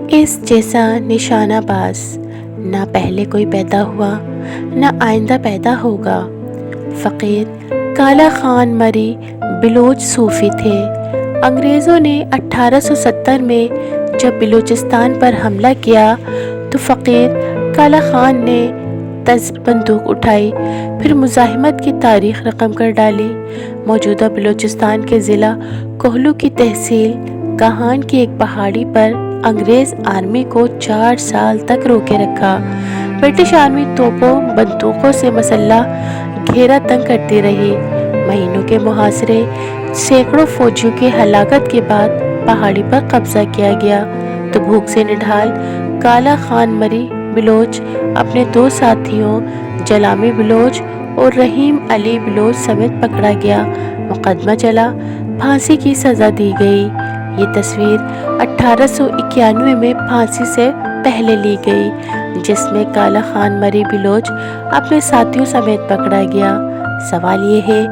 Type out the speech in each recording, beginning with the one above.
اس جیسا نشانہ باز نہ پہلے کوئی پیدا ہوا نہ آئندہ پیدا ہوگا۔ فقیر کالا خان مری بلوچ صوفی تھے۔ انگریزوں نے 1870 میں جب بلوچستان پر حملہ کیا تو فقیر کالا خان نے بندوق اٹھائی، پھر مزاحمت کی تاریخ رقم کر ڈالی۔ موجودہ بلوچستان کے ضلع کوہلو کی تحصیل گاہان کی ایک پہاڑی پر انگریز آرمی کو 4 سال تک روکے رکھا۔ برٹش آرمی توپوں بندوقوں سے مسلح گھیرا تنگ کرتی رہی۔ مہینوں کے محاصرے، سینکڑوں فوجیوں کی ہلاکت کے بعد پہاڑی پر قبضہ کیا گیا تو بھوک سے نڈھال کالا خان مری بلوچ اپنے 2 ساتھیوں جلامی بلوچ اور رحیم علی بلوچ سمیت پکڑا گیا۔ مقدمہ چلا، پھانسی کی سزا دی گئی۔ یہ تصویر 1891 میں پھانسی سے پہلے لی گئی، جس میں کالا خان مری بلوچ اپنے ساتھیوں سمیت پکڑا گیا۔ سوال یہ ہے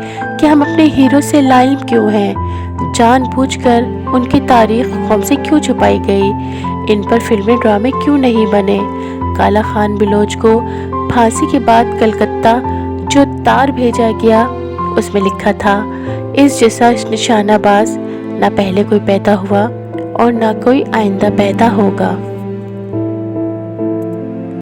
کہ ہم اپنے ہیرو سے لا علم کیوں ہیں؟ جان بوجھ کر ان کی تاریخ قوم سے کیوں چھپائی گئی؟ ان پر فلمی ڈرامے کیوں نہیں بنے؟ کالا خان بلوچ کو پھانسی کے بعد کلکتہ جو تار بھیجا گیا اس میں لکھا تھا، اس جیسا نشانہ باز نہ پہلے کوئی پیدا ہوا اور نہ کوئی آئندہ پیدا ہوگا۔